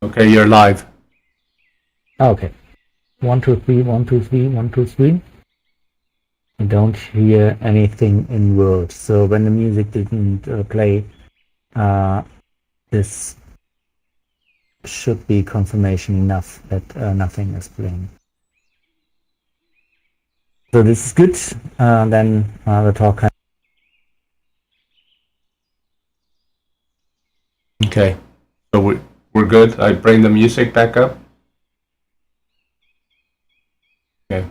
Okay, you're live. Okay. 1, 2, 3, 1, 2, 3, 1, 2, 3. I don't hear anything in words. So when the music didn't play, this should be confirmation enough that nothing is playing. So this is good. Then the talk. Okay, so we're good. I bring the music back up. Okay.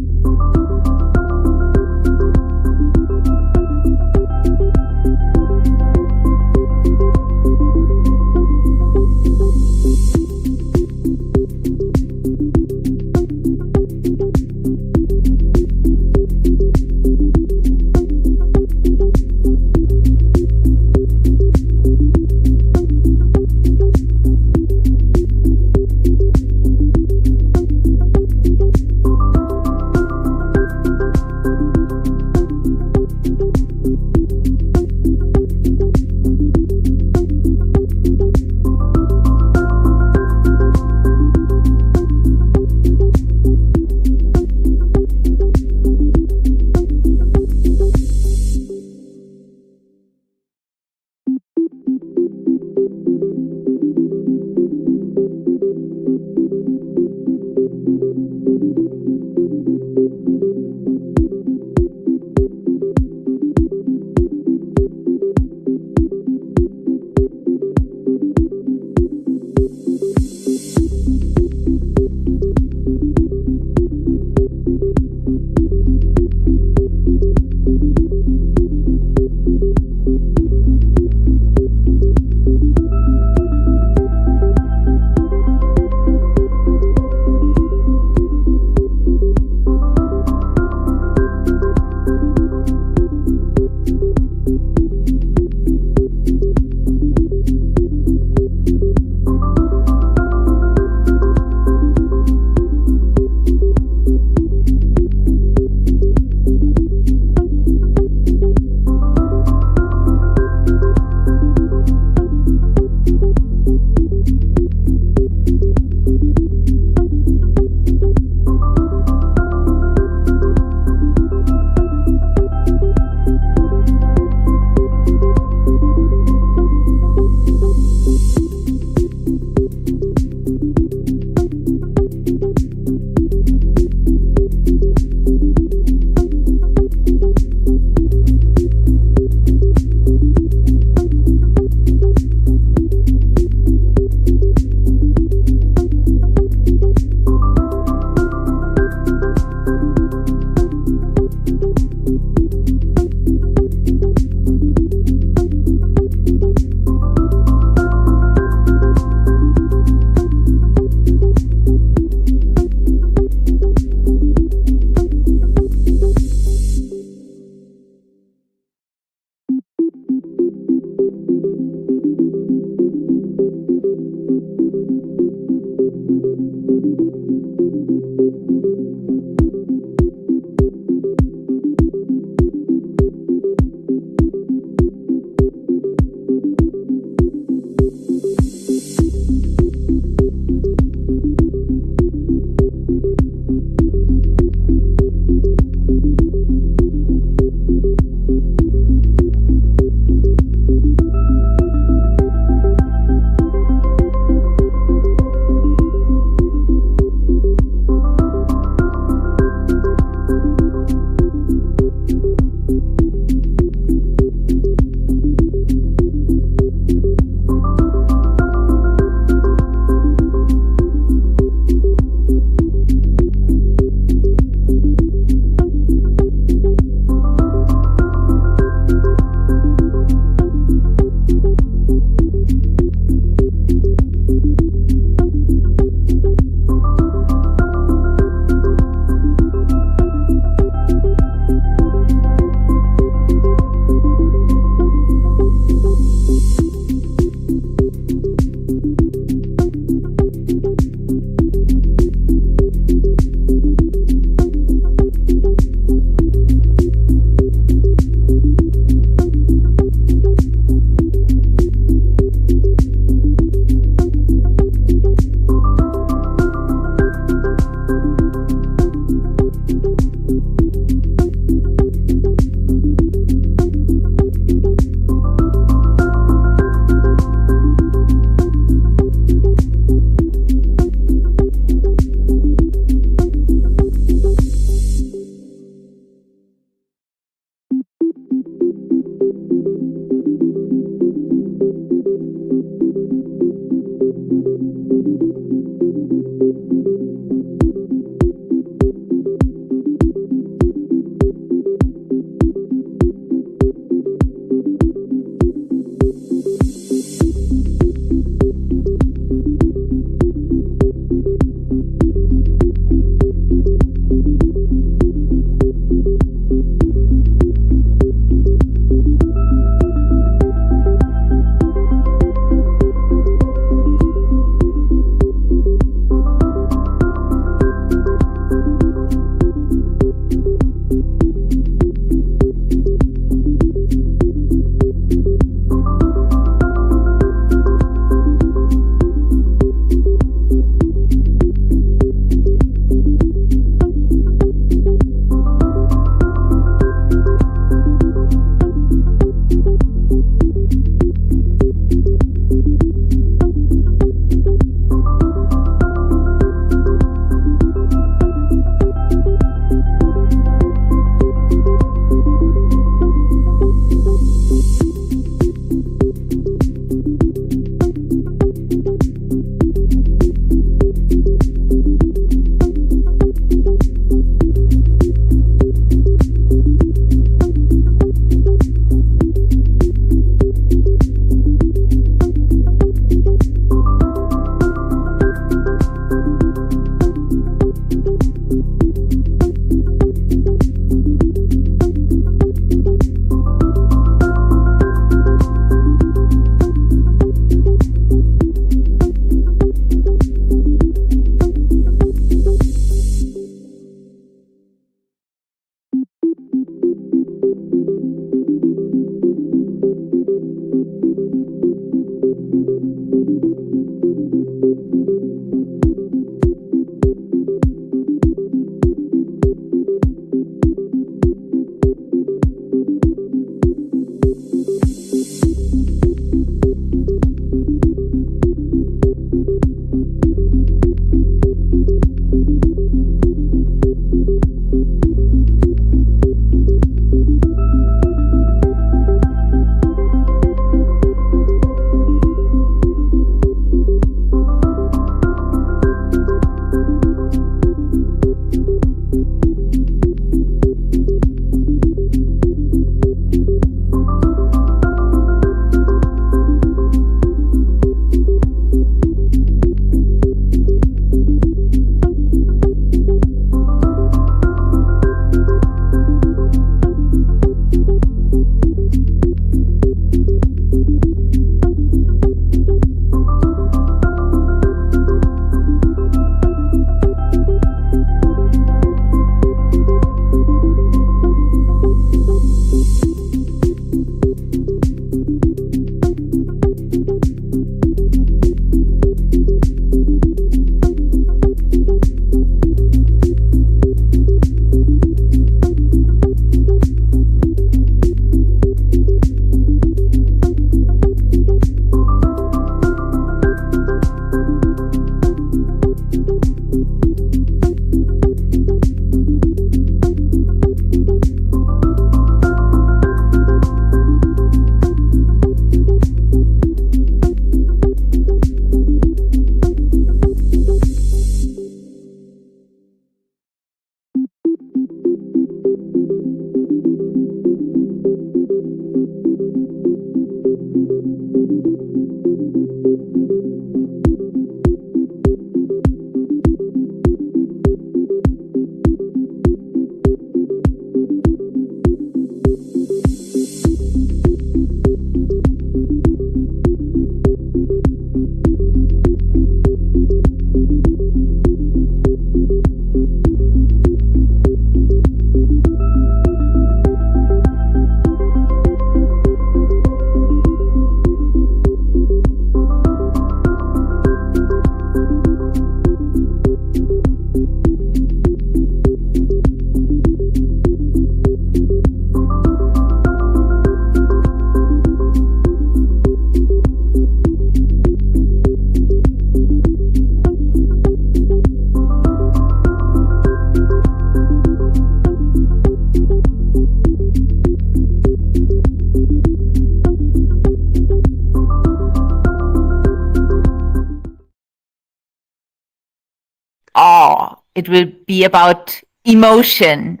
It will be about emotion.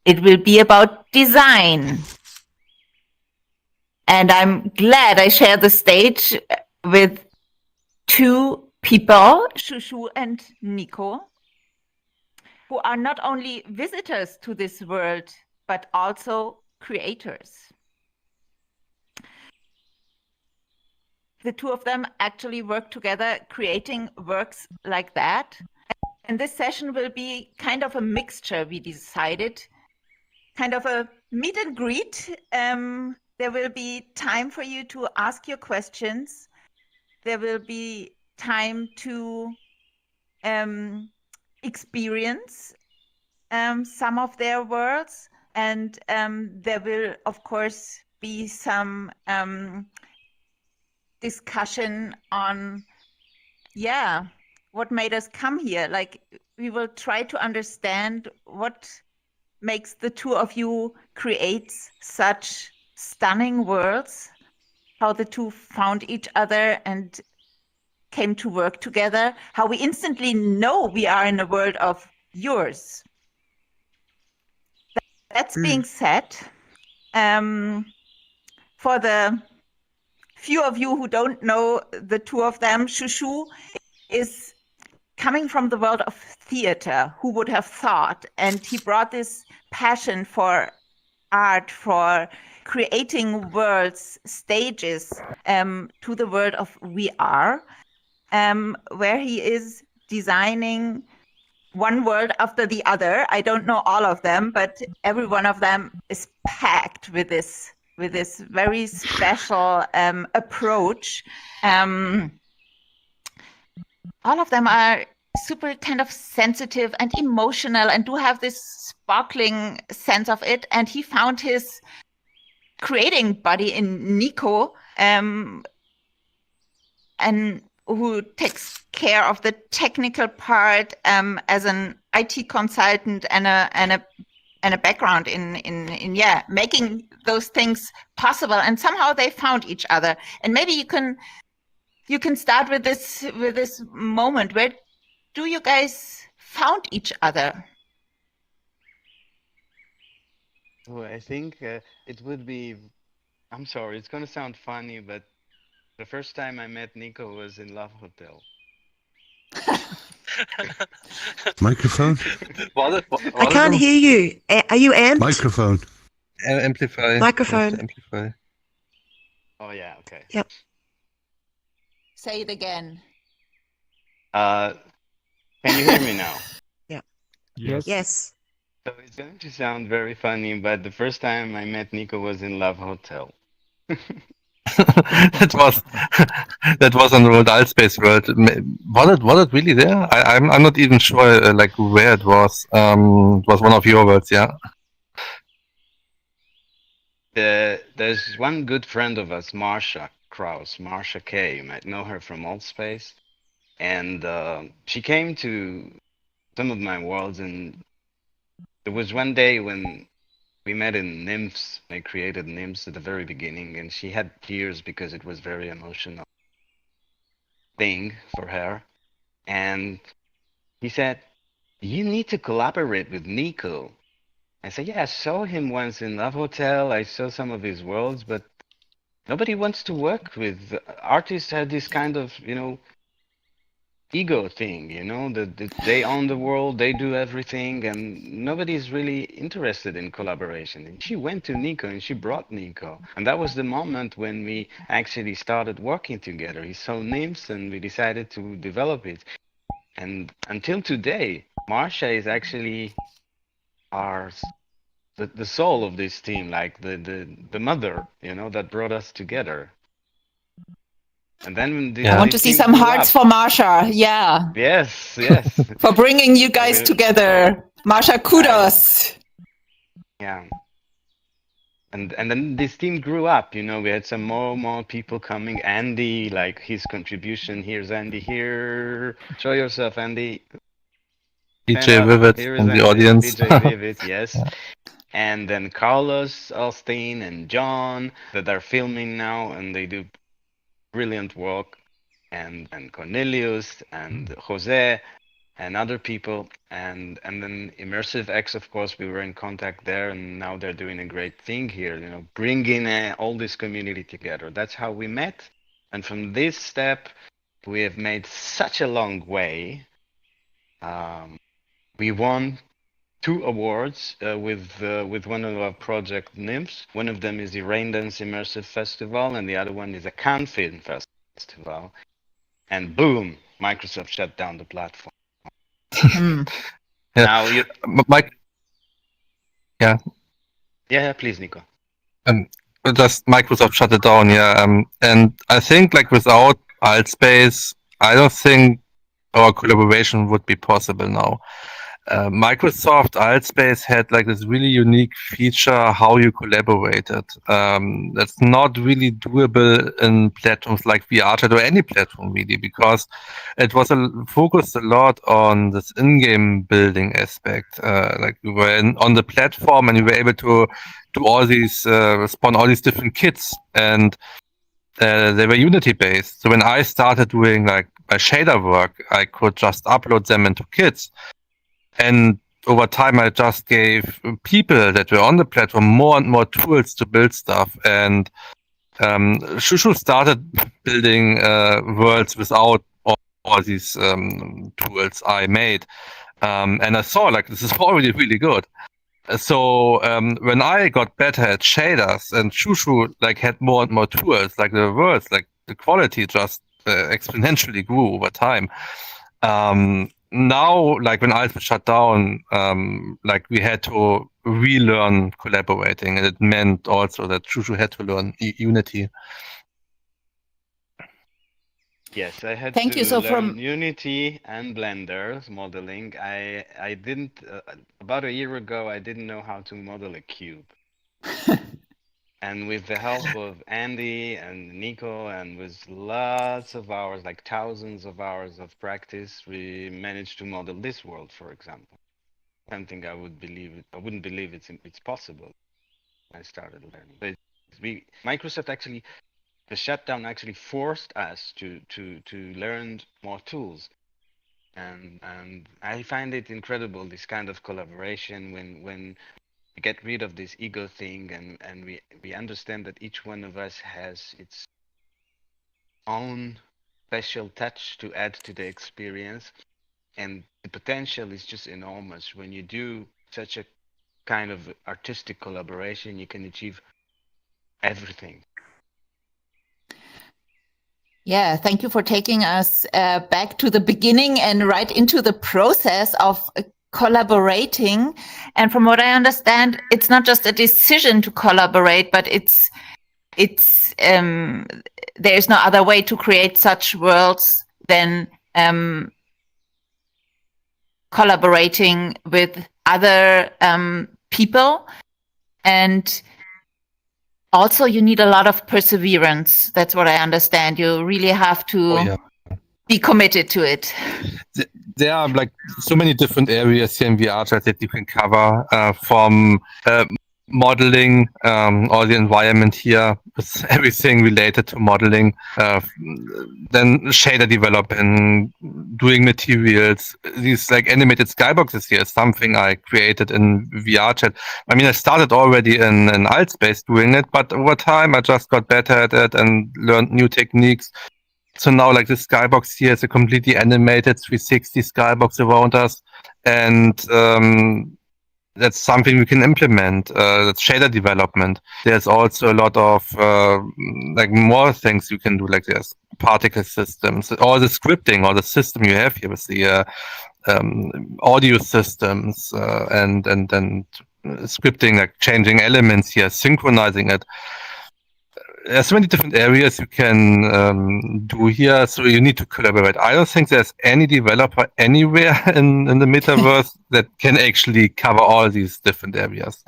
It will be about design. And I'm glad I share the stage with two people, ShuShu and Niko, who are not only visitors to this world, but also creators. The two of them actually work together creating works like that. And this session will be kind of a mixture, we decided, kind of a meet and greet. There will be time for you to ask your questions. There will be time to experience some of their worlds. And there will, of course, be some discussion on, what made us come here. Like, we will try to understand what makes the two of you create such stunning worlds, how the two found each other and came to work together, how we instantly know we are in a world of yours. That's being said, for the few of you who don't know the two of them, ShuShu is coming from the world of theater. Who would have thought? And he brought this passion for art, for creating worlds, stages, to the world of VR, where he is designing one world after the other. I don't know all of them, but every one of them is packed with this very special approach. All of them are super kind of sensitive and emotional and do have this sparkling sense of it. And he found his creating body in Niko, and who takes care of the technical part as an IT consultant and a background in making those things possible. And somehow they found each other. And maybe you can start with this moment. Where do you guys found each other? Well, I think it would be, I'm sorry, it's gonna sound funny, but the first time I met Niko was in Love Hotel. Microphone? I can't hear you. Are you amped? Microphone. Amplify. Microphone. Amplify. Oh yeah, okay. Yep. Say it again. Can you hear me now? Yes. So it's going to sound very funny, but the first time I met Niko was in Love Hotel. that was on the Rodal Space World. Was it really there? I'm not even sure like where it was. It was one of your worlds, yeah. There's one good friend of us, Marsha Kraus, Marsha K. You might know her from Old Space, and she came to some of my worlds, and there was one day when we met in Nymphs. I created Nymphs at the very beginning, and she had tears because it was very emotional thing for her. And he said, "You need to collaborate with Niko." I said, "Yeah, I saw him once in Love Hotel. I saw some of his worlds, but nobody wants to work with artists. Have this kind of, ego thing, that they own the world, they do everything, and nobody's really interested in collaboration." And she went to Niko and she brought Niko. And that was the moment when we actually started working together. He saw Nymphs and we decided to develop it. And until today, Marsha is actually the soul of this team, like the mother, that brought us together. And then I want to see some hearts for Marsha. Yeah. Yes. For bringing you guys together. Marsha, kudos. Yeah. And then this team grew up, we had some more people coming. Andy, like his contribution. Here's Andy here. Show yourself, Andy. DJ Vivid in the audience. DJ Vivid, yes. Yeah. And then Carlos Alstein and John that are filming now, and they do brilliant work, and Cornelius and Jose, and other people, and then Immersive X, of course, we were in contact there, and now they're doing a great thing here, you know, bringing all this community together. That's how we met, and from this step, we have made such a long way. We won 2 awards with one of our project nymphs. One of them is the Raindance Immersive Festival, and the other one is a Cannes Film Festival. And boom, Microsoft shut down the platform. Yeah. Now you, Mike, yeah, yeah, please, Nico. just Microsoft shut it down, yeah. And I think like without Altspace, I don't think our collaboration would be possible now. Microsoft Altspace had like this really unique feature how you collaborated. That's not really doable in platforms like VRChat or any platform really, because it was focused a lot on this in-game building aspect. Like we were on the platform and we were able to do all these spawn all these different kits, and they were Unity based. So when I started doing like my shader work, I could just upload them into kits. And over time, I just gave people that were on the platform more and more tools to build stuff. And ShuShu started building worlds without all these tools I made. And I saw like this is already really good. So when I got better at shaders and ShuShu like had more and more tools, like the worlds, like the quality just exponentially grew over time. Now, like when Altspace shut down, like we had to relearn collaborating, and it meant also that ShuShu had to learn Unity. Yes, I had Thank to you. So learn from Unity and Blender modeling. I didn't about a year ago. I didn't know how to model a cube. And with the help of Andy and Nico, and with lots of hours, like thousands of hours of practice, we managed to model this world, for example. Something I wouldn't believe it's possible. I started learning. But Microsoft actually, the shutdown actually forced us to learn more tools. And I find it incredible, this kind of collaboration when get rid of this ego thing, and we understand that each one of us has its own special touch to add to the experience, and the potential is just enormous. When you do such a kind of artistic collaboration, you can achieve everything. Yeah, thank you for taking us back to the beginning and right into the process of collaborating. And from what I understand, it's not just a decision to collaborate, but there's no other way to create such worlds than collaborating with other people. And also, you need a lot of perseverance. That's what I understand. You really have to be committed to it. There are like so many different areas here in VRChat that you can cover, from modeling, all the environment here, with everything related to modeling, then shader development, doing materials. These like animated skyboxes here is something I created in VRChat. I mean, I started already in Altspace doing it, but over time I just got better at it and learned new techniques. So now like this skybox here is a completely animated 360 skybox around us, and that's something we can implement. That's shader development. There's also a lot of like more things you can do, like there's particle systems, all the scripting, or the system you have here with the audio systems, and scripting, like changing elements here, synchronizing it. There's so many different areas you can do here, so you need to collaborate. I don't think there's any developer anywhere in the metaverse that can actually cover all these different areas.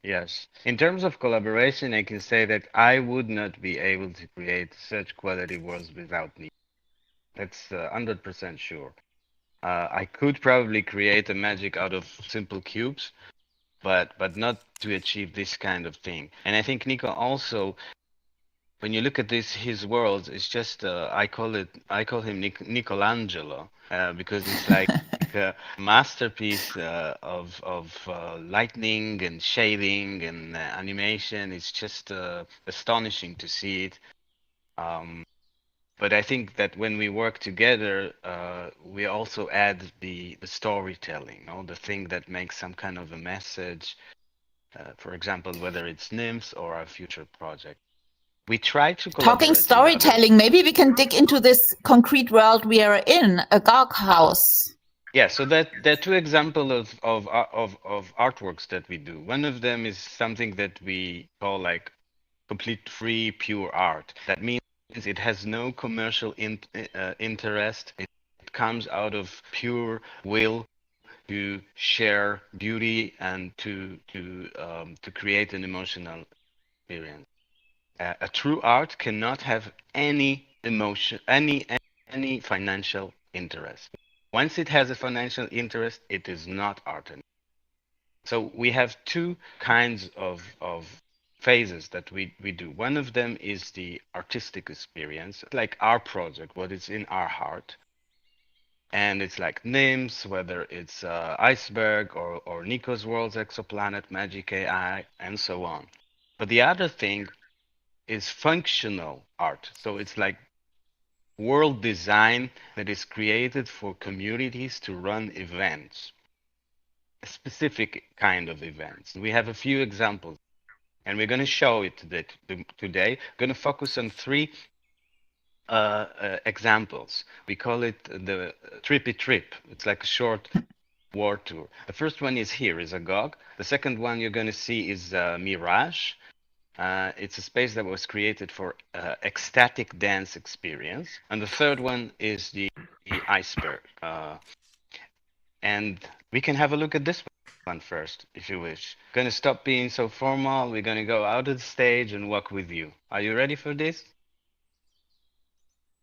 Yes. In terms of collaboration, I can say that I would not be able to create such quality worlds without me. That's 100% sure. I could probably create a magic out of simple cubes, but not to achieve this kind of thing. And I think Nico also when you look at his worlds, it's just I call him Nicolangelo because it's like a masterpiece of lightning and shading and animation. It's just astonishing to see it. But I think that when we work together, we also add the storytelling, the thing that makes some kind of a message. For example, whether it's nymphs or our future project. We try to collaborate Talking with storytelling, maybe we can dig into this concrete world we are in, a GOG house. Yeah, so there are two examples of artworks that we do. One of them is something that we call like complete free pure art. That means it has no commercial interest. It comes out of pure will to share beauty and to create an emotional experience. A true art cannot have any emotion, any financial interest. Once it has a financial interest, it is not art anymore. So we have two kinds of phases that we do. One of them is the artistic experience, like our project, what is in our heart. And it's like nymphs, whether it's Iceberg or Niko's World's Exoplanet, Magic AI, and so on. But the other thing is functional art. So it's like world design that is created for communities to run events, a specific kind of events. We have a few examples, and we're going to show it today. We're going to focus on three examples. We call it the Trippy Trip. It's like a short war tour. The first one is here, is a GOG. The second one you're going to see is Mirage. It's a space that was created for ecstatic dance experience. And the third one is the Iceberg. And we can have a look at this one first, if you wish. Going to stop being so formal. We're going to go out of the stage and walk with you. Are you ready for this?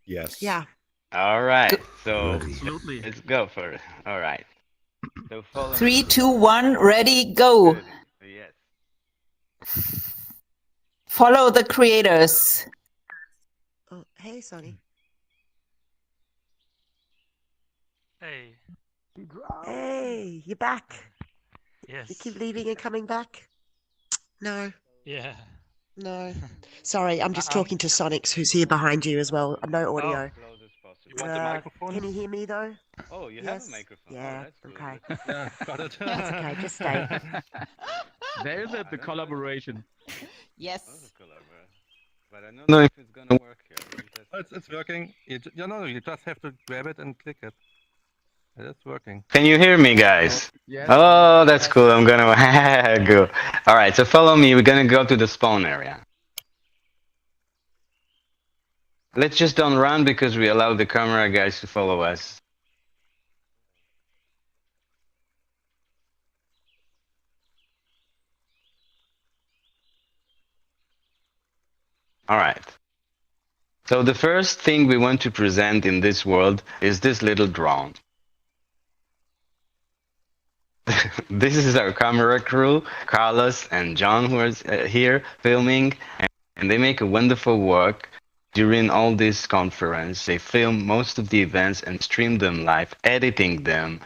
Yes. Yeah. All right. So Ready. let's go for it. All right. So follow 3, 2, 1, ready, go. Yes. Follow the creators. Oh, hey, Sonny. Hey, Hey, you're back. yes. You keep leaving and coming back? No, Yeah. no. Sorry, I'm just I'm- talking to Sonics, who's here behind you as well. No audio. Close as possible. You want the microphone? Can you hear me though? Oh, you have Yes. a microphone. Yeah, Oh, that's good. okay. Yeah, got it. That's okay, just stay. There's the collaboration. Yes. But I don't know if it's gonna work here. It's working. You just have to grab it and click it. It's working. Can you hear me, guys? Yes. Oh, that's cool. I'm gonna go. All right, so follow me. We're gonna go to the spawn area. Let's just don't run because we allow the camera guys to follow us. All right. So the first thing we want to present in this world is this little drone. This is our camera crew, Carlos and John, who are here filming, and they make a wonderful work during all this conference. They film most of the events and stream them live, editing them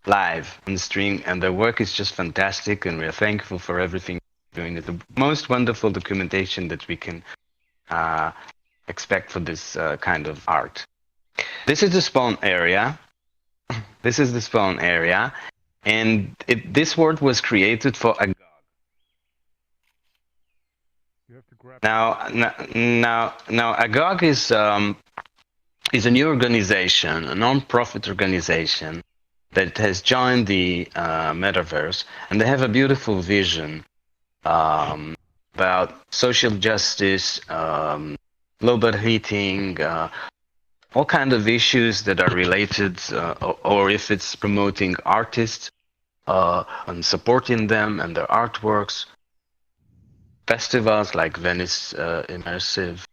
live on stream, and their work is just fantastic, and we're thankful for everything they're doing. It's the most wonderful documentation that we can expect for this kind of art. This is the spawn area. This is the spawn area, and this world was created for a Now, Agog is a new organization, a non-profit organization that has joined the Metaverse, and they have a beautiful vision about social justice, global heating, all kinds of issues that are related, or if it's promoting artists and supporting them and their artworks. Festivals like Venice Immersive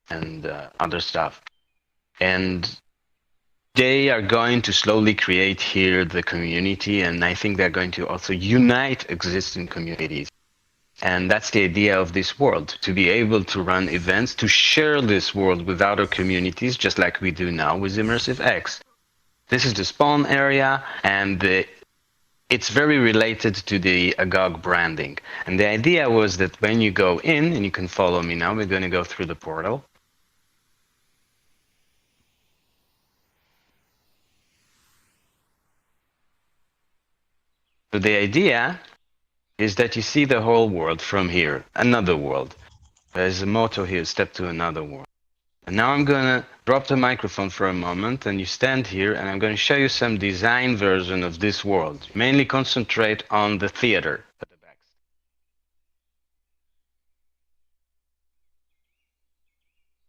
and other stuff. And they are going to slowly create here the community, and I think they're going to also unite existing communities And that's the idea of this world, to be able to run events, to share this world with other communities, just like we do now with Immersive X. This is the spawn area, and it's very related to the Agog branding. And the idea was that when you go in, and you can follow me now, we're going to go through the portal. So the idea is that you see the whole world from here, another world. There's a motto here, step to another world. And now I'm going to drop the microphone for a moment, and you stand here, and I'm going to show you some design version of this world. Mainly concentrate on the theater at the back.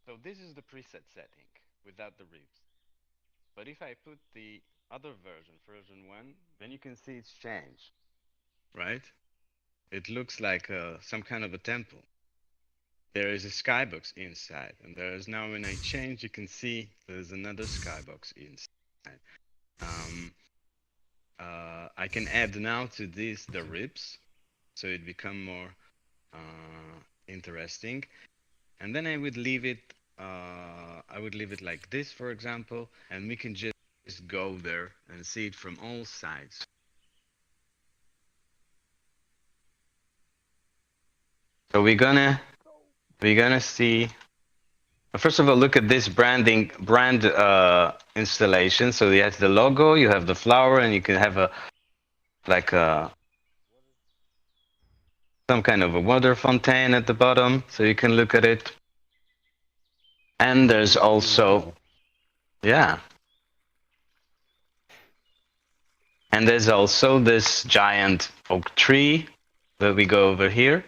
So this is the preset setting without the ribs. But if I put the other version 1, then you can see it's changed, right? It looks like some kind of a temple. There is a skybox inside, and there is now, when I change, you can see there's another skybox inside. I can add now to this the ribs, so it become more interesting. And then I would leave it. I would leave it like this, for example, and we can just go there and see it from all sides. So we're gonna see. First of all, look at this brand installation. So you have the logo, you have the flower, and you can have some kind of a water fountain at the bottom, so you can look at it. And there's also, yeah. And there's also this giant oak tree that we go over here.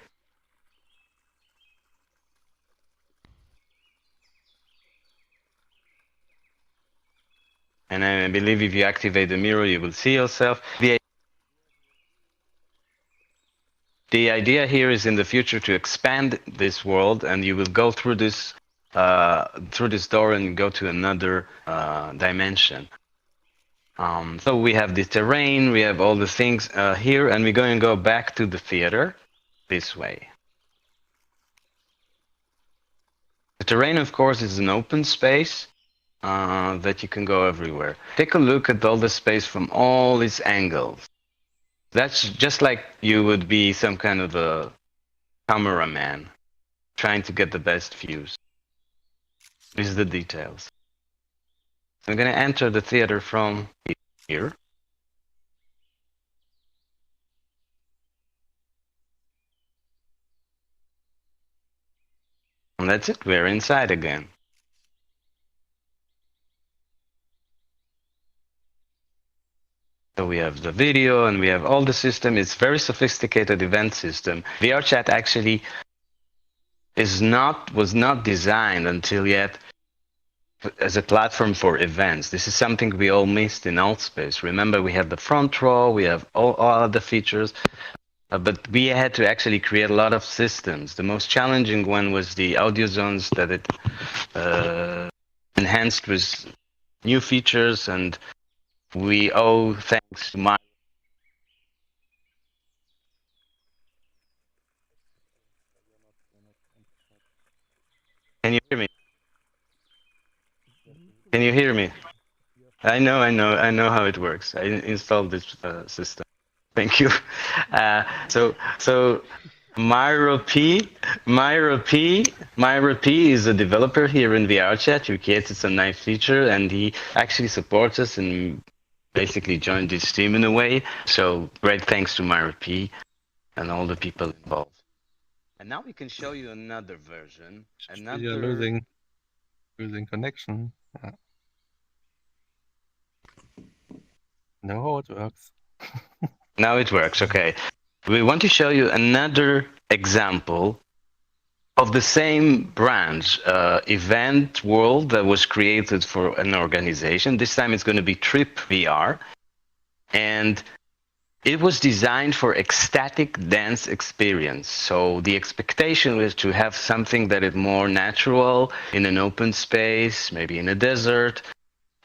And I believe if you activate the mirror, you will see yourself. The idea here is in the future to expand this world, and you will go through this door and go to another dimension. So we have the terrain, we have all the things here, and we're going to go back to the theater this way. The terrain, of course, is an open space that you can go everywhere. Take a look at all the space from all its angles. That's just like you would be some kind of a cameraman trying to get the best views. These are the details. I'm going to enter the theater from here. And that's it, we're inside again. So we have the video and we have all the system. It's very sophisticated event system. VRChat actually was not designed until yet as a platform for events. This is something we all missed in Altspace. Remember, we have the front row, we have all other features, but we had to actually create a lot of systems. The most challenging one was the audio zones that it enhanced with new features, and we owe thanks to Can you hear me? Can you hear me? I know how it works. I installed this system. Thank you. So Myro P is a developer here in VRChat. He created some nice feature, and he actually supports us and basically joined this team in a way. So great thanks to Myro P and all the people involved. And now we can show you another version. You're losing connection. Yeah. No, it works. Now it works, okay. We want to show you another example of the same branch, event world that was created for an organization. This time it's going to be Trip VR. And it was designed for ecstatic dance experience. So the expectation was to have something that is more natural in an open space, maybe in a desert.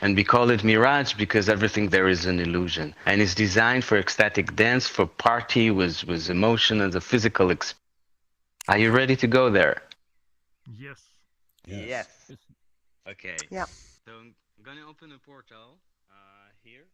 And we call it Mirage because everything there is an illusion. And it's designed for ecstatic dance, for party with emotion and the physical experience. Are you ready to go there? Yes. Yes. Okay. Yep. So I'm gonna open a portal here.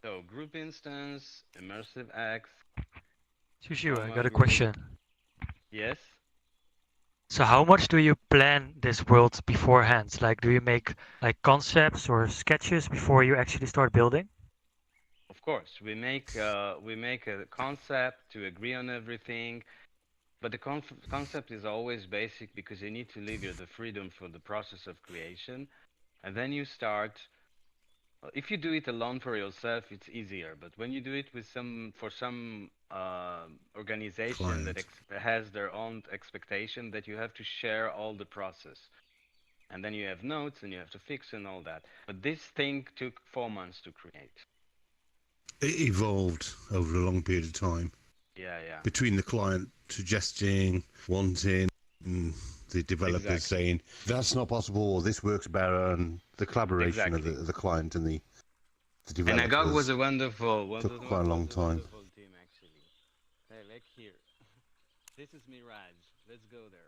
So group instance, immersive X. ShuShu, I Normal got a group. question. Yes. So how much do you plan this world beforehand? Like, do you make like concepts or sketches before you actually start building? Of course, we make a concept to agree on everything, but the concept is always basic because you need to leave you the freedom for the process of creation, and then you start. If you do it alone for yourself, it's easier. But when you do it with some organization that has their own expectation, that you have to share all the process, and then you have notes and you have to fix and all that. But this thing took 4 months to create. It evolved over a long period of time. Yeah. Between the client suggesting, wanting, and the developers saying that's not possible or this works better, and the collaboration of the client and the developers. And Agog was a wonderful took quite a long time. Wonderful team actually. Hey, like here. This is Mirage. Let's go there.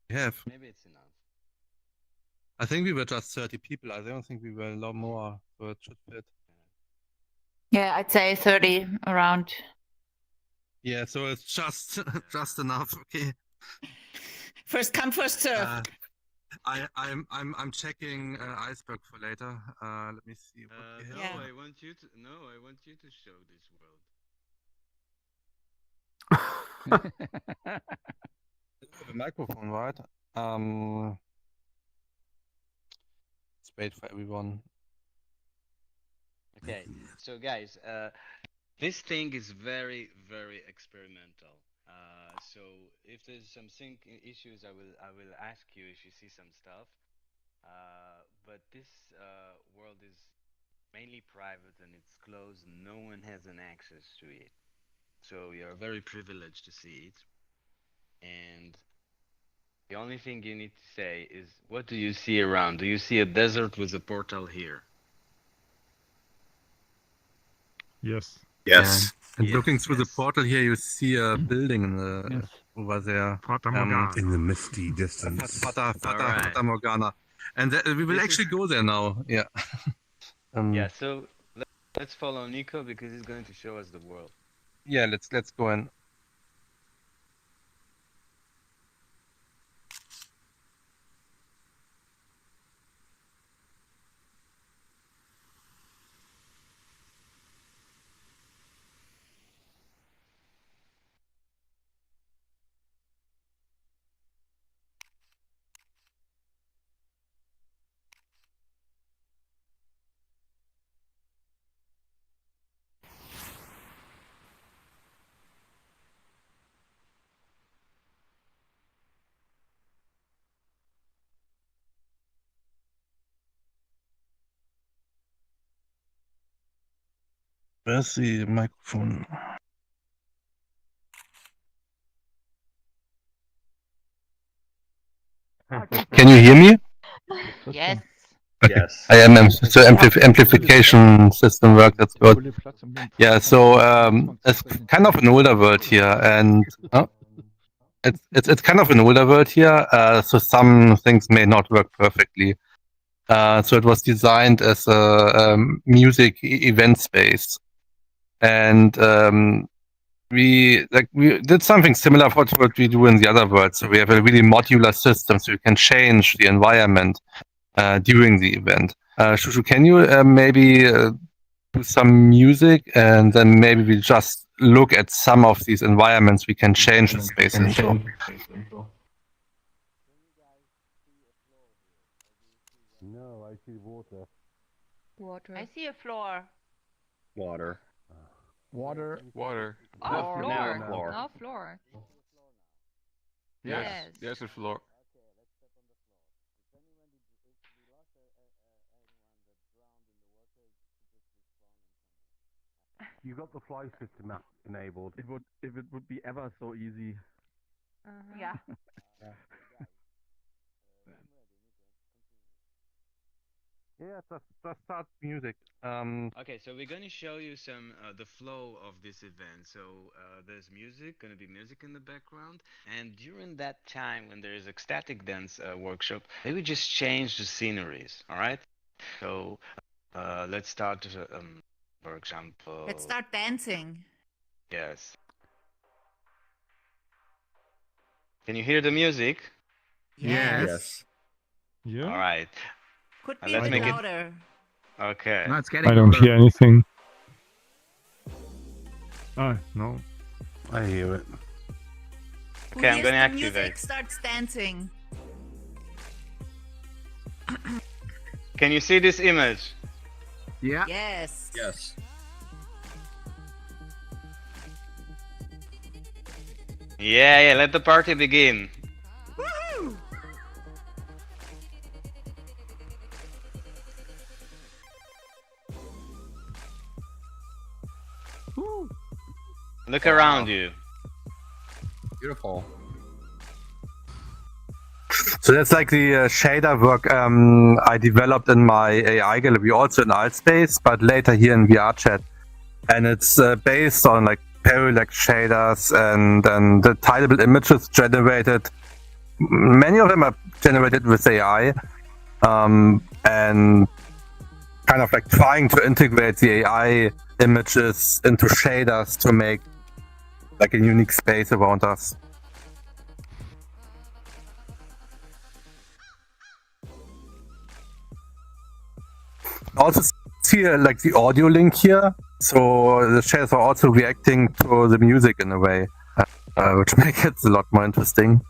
We have. Maybe it's enough. I think we were just 30 people. I don't think we were a lot more, so it should fit. Yeah, I'd say 30 around. Yeah, so it's just enough. Okay. First come, first serve. I'm checking Iceberg for later. Let me see. No, Yeah. I want you to show this world. The microphone, right? Let's wait for everyone. Okay, so guys, this thing is very, very experimental. So if there's some sync issues, I will ask you if you see some stuff. But this world is mainly private and it's closed. No one has an access to it. So you're very privileged to see it. And the only thing you need to say is, what do you see around? Do you see a desert with a portal here? Yes. Yes. And looking through the portal here, you see a building in the, over there. In the misty distance. Fata Morgana. And we will actually go there now. Yeah. Yeah, so let's follow Niko because he's going to show us the world. Yeah, let's go in. Where's the microphone? Can you hear me? Yes. Okay. Yes. I am. So amplification system work. That's good. Yeah. So it's kind of an older world here, and it's kind of an older world here. So some things may not work perfectly. So it was designed as a music event space. and we did something similar for what we do in the other worlds. So we have a really modular system, so you can change the environment during the event. ShuShu, can you maybe do some music, and then maybe we just look at some of these environments we can change the space into? No, I see water. I see a floor. Water. Water. Oh, Now floor. floor. Now floor. Yes. There's a floor. You got the fly system enabled. It would if it would be ever so easy. Yeah. Yeah, just start music. Okay, so we're gonna show you some the flow of this event. So there's gonna be music in the background, and during that time when there is ecstatic dance workshop, they would just change the sceneries. All right. So let's start. For example. Let's start dancing. Yes. Can you hear the music? Yes. Yeah. All right. Could be Let's a bit make it- louder. Okay. No, it's getting I don't louder. hear anything. Ah, no. I hear it. Who Okay, I'm hears gonna the activate. music starts dancing. Can you see this image? Yeah. Yes. Yes. Yeah, let the party begin. Woohoo! Look around you. Beautiful. So that's like the shader work I developed in my AI gallery, also in Altspace, but later here in VRChat. And it's based on like parallax shaders and the tileable images generated. Many of them are generated with AI, and kind of like trying to integrate the AI images into shaders to make like a unique space around us. Also see like the audio link here, so the shaders are also reacting to the music in a way, which makes it a lot more interesting.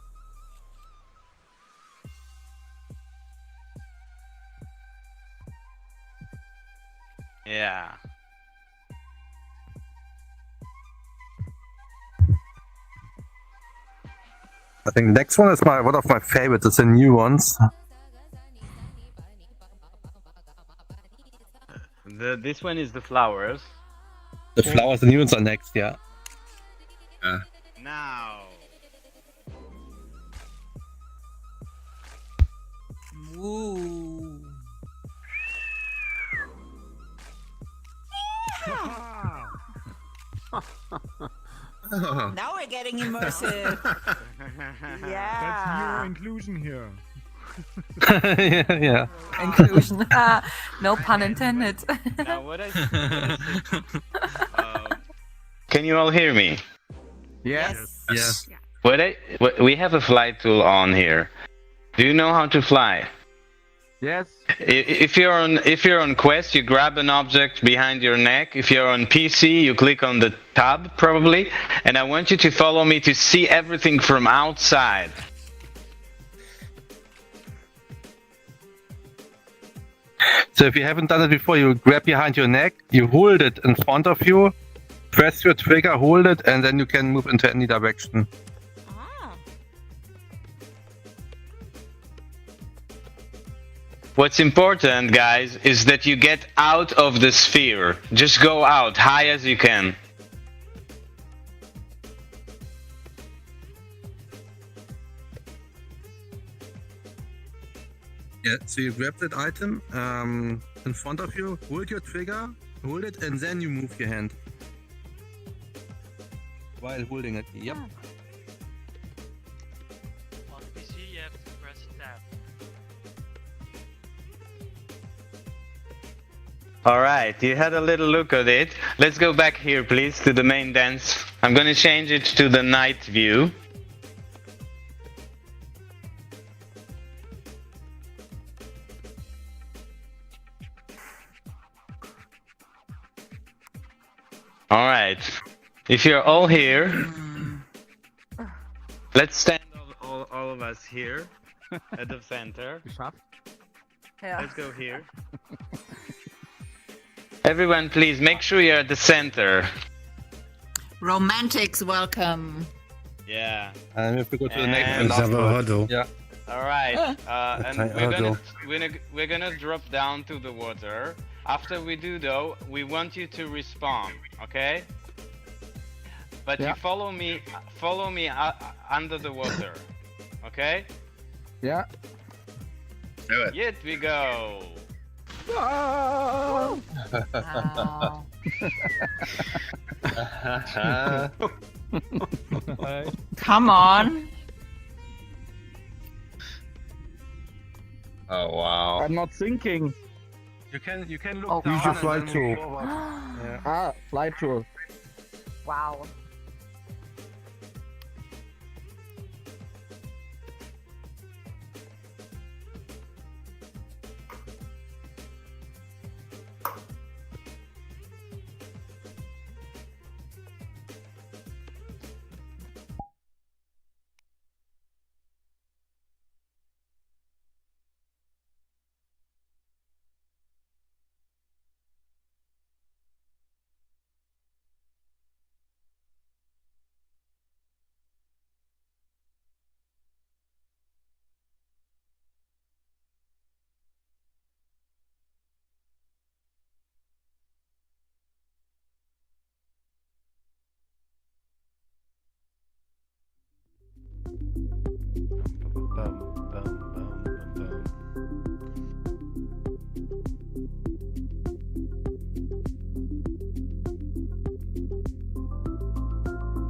Yeah. I think the next one is one of my favorites. It's the new ones. This one is the flowers. The flowers and new ones are next, yeah. Now. Ooh. Now we're getting immersive. That's Yeah. neuro inclusion here. Yeah. Inclusion. No pun intended. Now what I can you all hear me? Yes. Yes. We have a fly tool on here. Do you know how to fly? Yes. If you're on Quest, you grab an object behind your neck. If you're on PC, you click on the tab probably, and I want you to follow me to see everything from outside. So if you haven't done it before, you grab behind your neck, you hold it in front of you, press your trigger, hold it, and then you can move into any direction. Ah. What's important, guys, is that you get out of the sphere. Just go out, high as you can. Yeah, so you grab that item in front of you, hold your trigger, hold it, and then you move your hand. While holding it, yep. On PC, you have to press tab. All right, you had a little look at it. Let's go back here, please, to the main dance. I'm going to change it to the night view. All right, if you're all here, let's stand all of us here at the center. Yeah. Let's go here. Everyone, please make sure you're at the center. Romantics, welcome. Yeah. And if we go to the next Let's have a huddle. Yeah. All right, and tight we're gonna drop down to the water. After we do, though, we want you to respawn, okay? But you follow me under the water, okay? Yeah. Do it. Yet we go. Wow. Come on. Oh wow. I'm not thinking. You can look Oh, down Use your and flight then tool. move forward. Yeah. Ah, flight tool. Wow.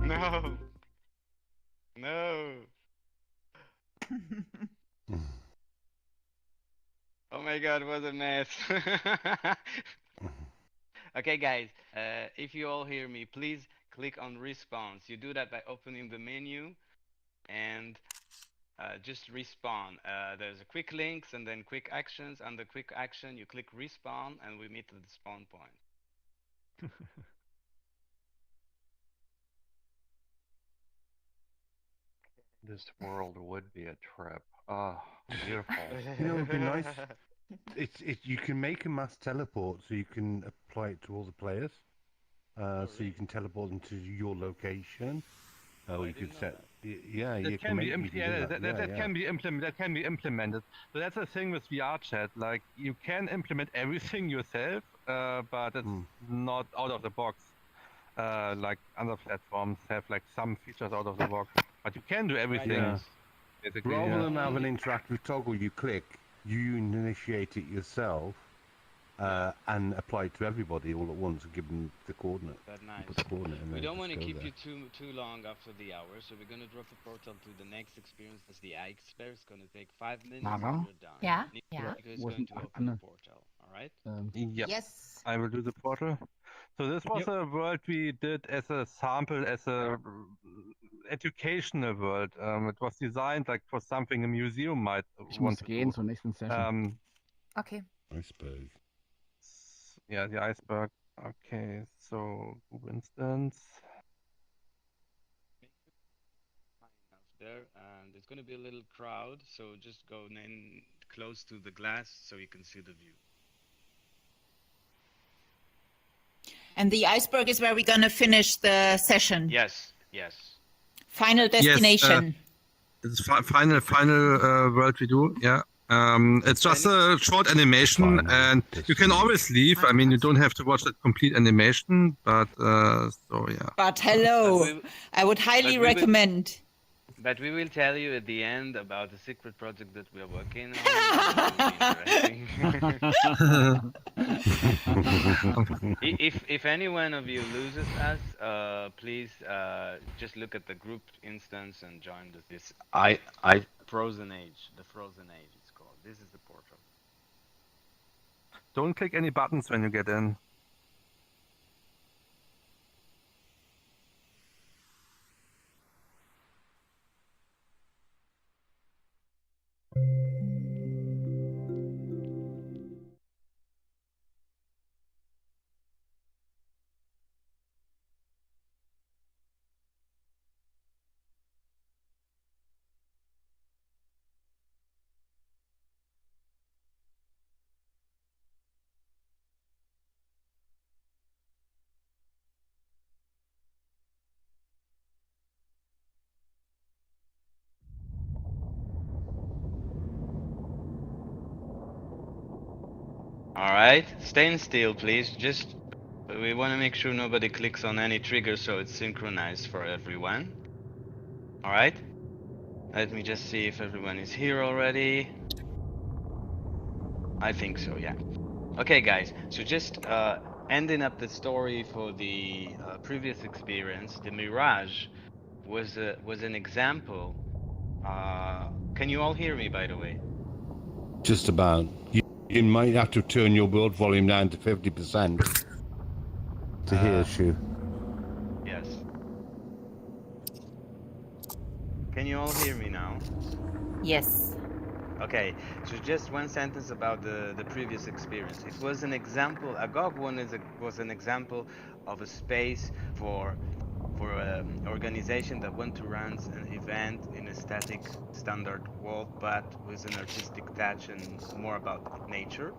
No. No. Oh my god, what a mess. Okay, guys, if you all hear me, please click on response. You do that by opening the menu and just respawn. There's a quick links and then quick actions. Under quick action, you click respawn and we meet at the spawn point. This world would be a trip. Oh, beautiful. You know, it'd be nice. You can make a mass teleport, so you can apply it to all the players. So you can teleport them to your location. You could set. Yeah, you can make. That can be implemented. That can be implemented. So that's the thing with VR chat. Like you can implement everything yourself, but it's not out of the box. Like other platforms have like some features out of the box, but you can do everything. Yeah. Basically, Rather than have an interactive toggle, you click, you initiate it yourself, and apply it to everybody all at once and give them the coordinate. That's nice. Put the coordinate and We then don't just want to go keep there. you too long after the hour, so we're gonna drop a portal to the next experience. That's the iceberg. It's gonna take 5 minutes and we're done. Yeah, Niko yeah. is going to open the portal. All right? Yep. Yes. I will do the portal. So this was a world we did as a sample, as a educational world. It was designed like for something a museum might Ich want muss to gehen do. zur nächsten Session. Okay. Iceberg. Yeah, the iceberg. Okay, so instance. There, and it's gonna be a little crowd, so just go in close to the glass so you can see the view. And the iceberg is where we're going to finish the session. Yes, yes. Final destination. It's final world we do. Yeah. It's just a short animation, and you can always leave. I mean, you don't have to watch the complete animation, but so yeah. But hello, I would highly recommend. But we will tell you at the end about the secret project that we are working on. If any one of you loses us, please just look at the group instance and join this frozen age. The frozen age it's called. This is the portal. Don't click any buttons when you get in. All right, staying still, please. Just we want to make sure nobody clicks on any trigger so it's synchronized for everyone. All right. Let me just see if everyone is here already. I think so, yeah. Okay, guys. So just ending up the story for the previous experience, the Mirage was an example. Can you all hear me, by the way? Just about. You might have to turn your world volume down to 50% to hear Shu. Yes. Can you all hear me now? Yes. Okay, so just one sentence about the previous experience. It was an example. Agog was an example of a space for an organization that want to run an event in a static standard world, but with an artistic touch and more about nature.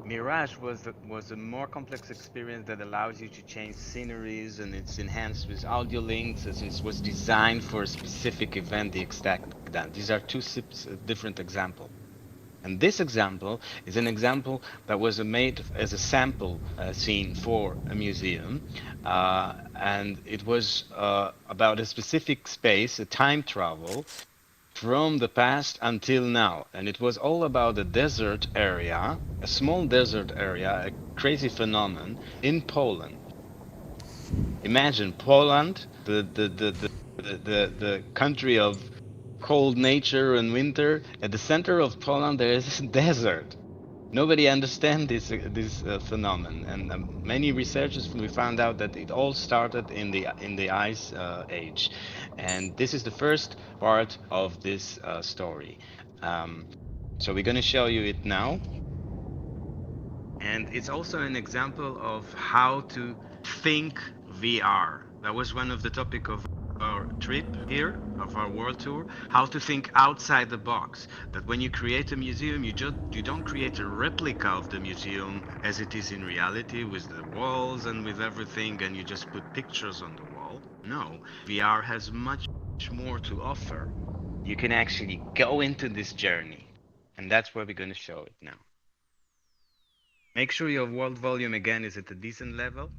Mirage was a more complex experience that allows you to change sceneries, and it's enhanced with audio links, as it was designed for a specific event, the exact that. These are two different examples. And this example is an example that was made as a sample scene for a museum. And it was about a specific space, a time travel, from the past until now. And it was all about a desert area, a small desert area, a crazy phenomenon in Poland. Imagine Poland, the country of cold nature and winter. At the center of Poland, there is a desert. Nobody understands this phenomenon, and many researchers we found out that it all started in the ice age, and this is the first part of this story. So we're going to show you it now, and it's also an example of how to think VR. That was one of the topic of our trip here, of our world tour, how to think outside the box. That when you create a museum, you don't create a replica of the museum as it is in reality, with the walls and with everything, and you just put pictures on the wall. No, VR has much more to offer. You can actually go into this journey, and that's where we're going to show it now. Make sure your world volume again is at a decent level.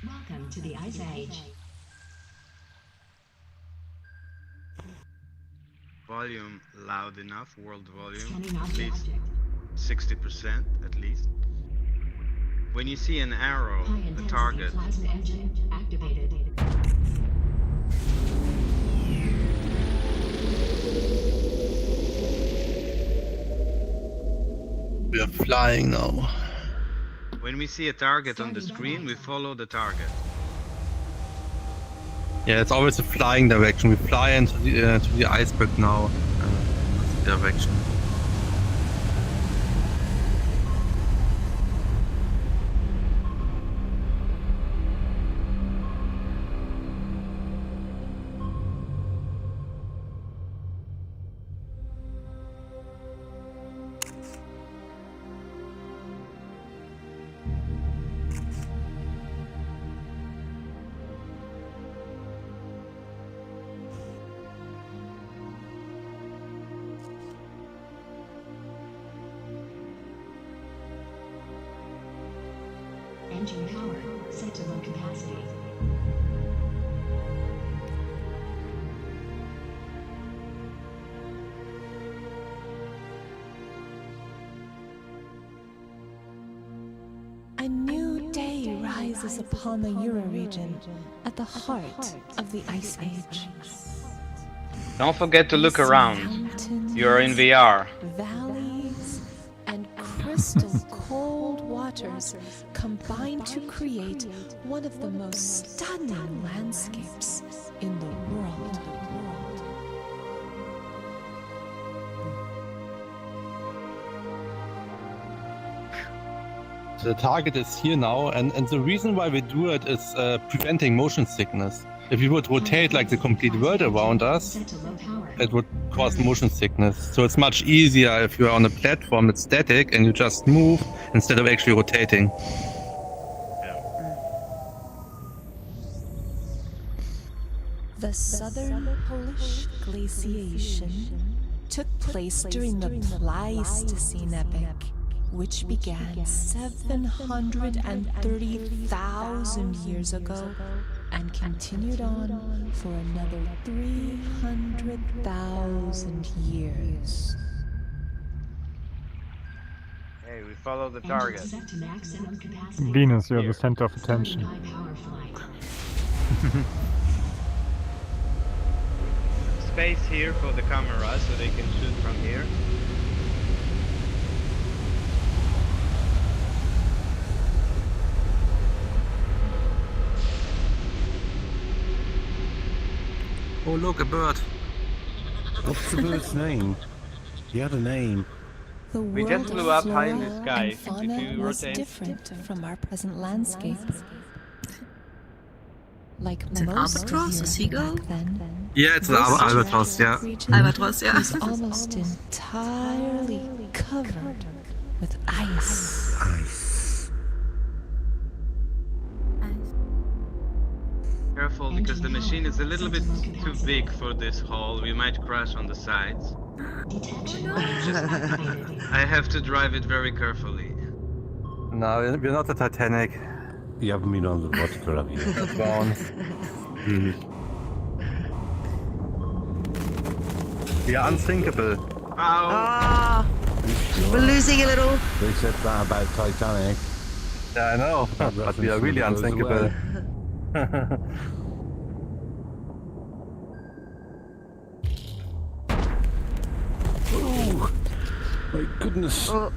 Welcome to the Ice Age. Volume loud enough, world volume, at least 60% at least. When you see an arrow, a target, Plasma engine activated. We are flying now. when we see a target on the screen, we follow the target. Yeah, it's always a flying direction. We fly into the iceberg now. That's the direction. Engine power set to low capacity. A new day rises upon the Euro region at the heart of the Ice Age. Don't forget to look around. You're in VR. Valleys and crystal cold waters combine to create one of the most stunning landscapes in the world. The target is here now, and the reason why we do it is preventing motion sickness. If we would rotate like the complete world around us, it would cause motion sickness. So it's much easier if you are on a platform that's static and you just move instead of actually rotating. The southern Polish glaciation took place during the Pleistocene epoch, which began 730,000 years ago and continued on for another 300,000 years. Hey, we follow the target. Venus, you're the center of attention. Space here for the camera so they can shoot from here. Oh look, a bird. What's the bird's name? He had a name. The We world just flew up of high in the flora sky. and If fauna you was rotate. different from our present landscape. Like It's an most albatross, a of seagull? Europe back then, Yeah, it's an this albatross, yeah. region Albatross, yeah. was almost entirely covered with ice. Careful, because the machine is a little bit too big for this hole. We might crash on the sides. I have to drive it very carefully. No, we're not the Titanic. You haven't been on the vodka, have you? That's bound. We are unsinkable. Ow! Ah, we're losing a little. They said that about Titanic. Yeah, I know, but we are really unsinkable. Oh, my goodness. Oh,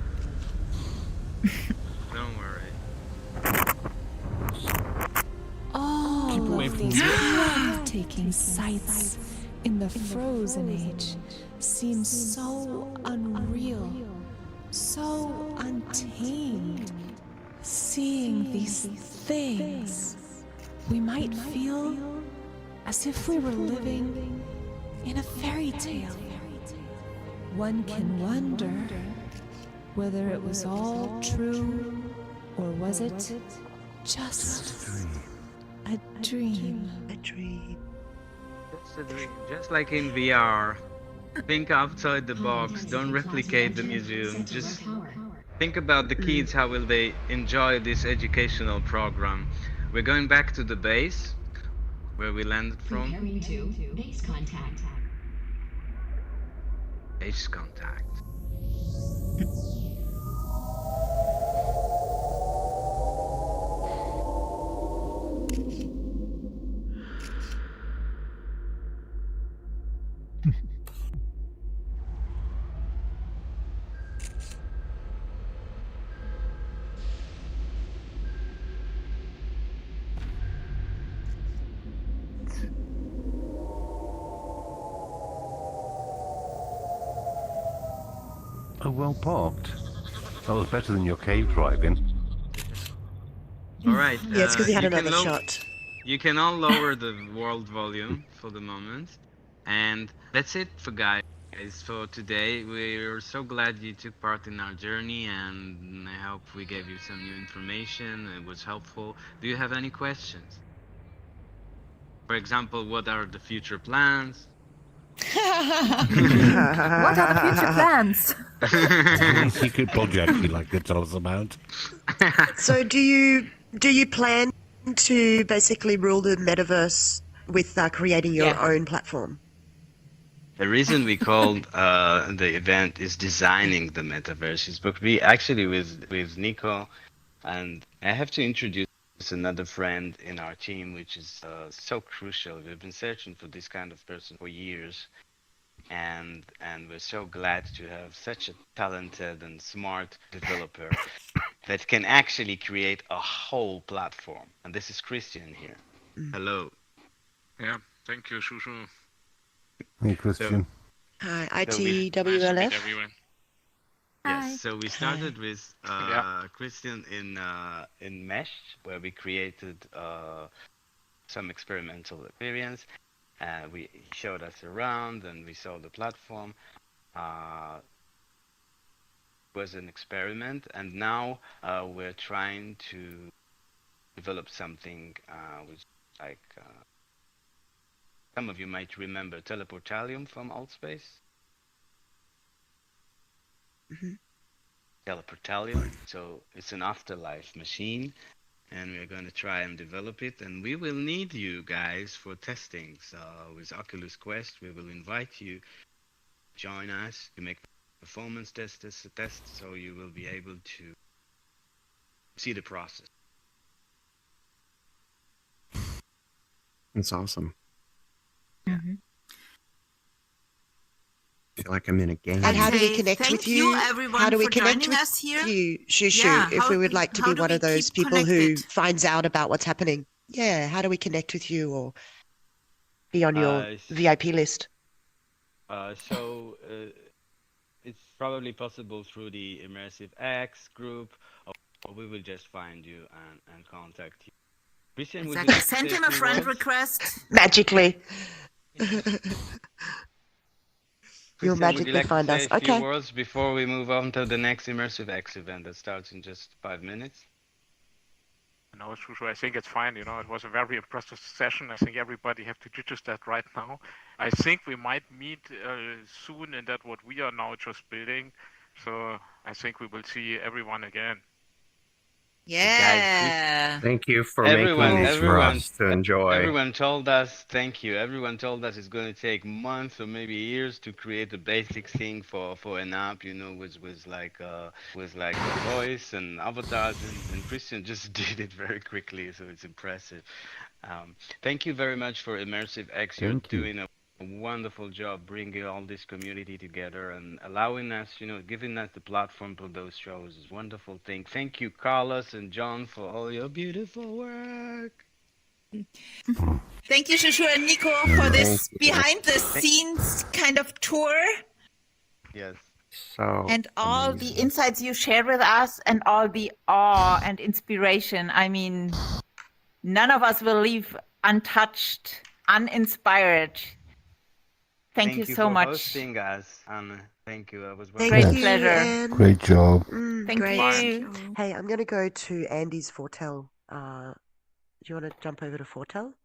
Don't worry. All away of from these me. breathtaking sights in the Frozen Age seem so unreal, so untamed. Seeing these things, we might feel as if we were living in a fairy tale. One can wonder whether it was all true, or was it just a dream? a dream. Just a dream. Just like in VR. Think outside the box. Don't replicate the museum. Just think about the kids. How will they enjoy this educational program? We're going back to the base where we landed from. Preparing to base contact. Base contact. Oh, well parked. That was better than your cave driving. All right. Yeah, it's because he had you can another low- shot. You can all lower the world volume for the moment, and that's it for guys for today. We're so glad you took part in our journey, and I hope we gave you some new information. It was helpful. Do you have any questions? For example, what are the future plans? What are the future plans? Any secret project you'd like to tell us about? So do you plan to basically rule the metaverse with creating your own platform? The reason we called the event is designing the metaverse is because we actually with Niko And I have to introduce another friend in our team, which is so crucial. We've been searching for this kind of person for years, and we're so glad to have such a talented and smart developer that can actually create a whole platform. And this is Christian here. Hello. Yeah, thank you, ShuShu. Hey, Christian. Hi, So we- ITWLF. Everyone. Yes, so we started with Christian in Mesh, where we created some experimental experience. We showed us around, and we saw the platform. It was an experiment, and now we're trying to develop something which, like, some of you might remember Teleportalium from Altspace. Teleportalium. So it's an afterlife machine, and we're going to try and develop it. And we will need you guys for testing. So with Oculus Quest, we will invite you to join us to make performance tests, so you will be able to see the process. That's awesome. I feel like I'm in a game. And how do we connect with you? Everyone, How do we for connect joining with us here. you, ShuShu, Yeah, if how- we would like to how be do one we of those keep people who connected? finds out about what's happening? Yeah, how do we connect with you or be on your VIP list? So it's probably possible through the Immersive X group, or we will just find you and contact you. Christian, would you Exactly. like to Send say him a a few friend words? request. Magically. You'll Christian, would you magically like find to us. say a few Okay. words before we move on to the next Immersive X event that starts in just 5 minutes? No, ShuShu, I think it's fine. You know, it was a very impressive session. I think everybody have to digest that right now. I think we might meet soon in that what we are now just building. So I think we will see everyone again. Yeah. Thank you for making these for us to enjoy. Everyone told us, thank you. Everyone told us it's going to take months or maybe years to create a basic thing for an app, you know, with like a voice and avatars, and Christian just did it very quickly, so it's impressive. Thank you very much for Immersive X. You're Thank you. doing a wonderful job bringing all this community together and allowing us, you know, giving us the platform for those shows is a wonderful thing. Thank you, Carlos and John, for all your beautiful work. Thank you, ShuShu and Niko, for this behind-the-scenes kind of tour. Yes. So And all the insights you shared with us, and all the awe and inspiration. I mean, none of us will leave untouched, uninspired. Thank you so for much. hosting us, Anne. Thank you. It was Thank Great you, pleasure. Anne. Great job. Thank great. you. Hey, I'm going to go to Andy's Fortel. Do you want to jump over to Fortel?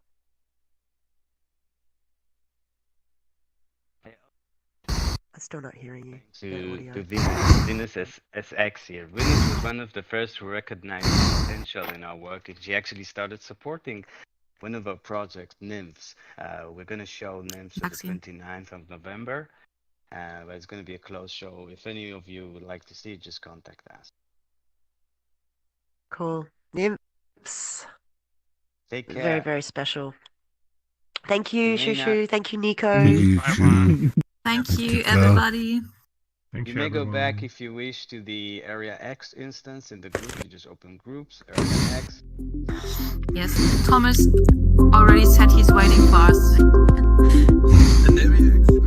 I'm still not hearing you. To Venus SX here. Venus was one of the first to recognize the potential in our work, and she actually started supporting one of our projects, Nymphs. We're going to show Nymphs on the 29th of November. But it's going to be a closed show. If any of you would like to see it, just contact us. Cool. Nymphs. Take care. Very, very special. Thank you, You may ShuShu. Thank you, Niko. Thank you, everybody. You may go back if you wish to the Area X instance in the group. You just open groups, Area X. Yes, Thomas already said he's waiting for us. And there we are.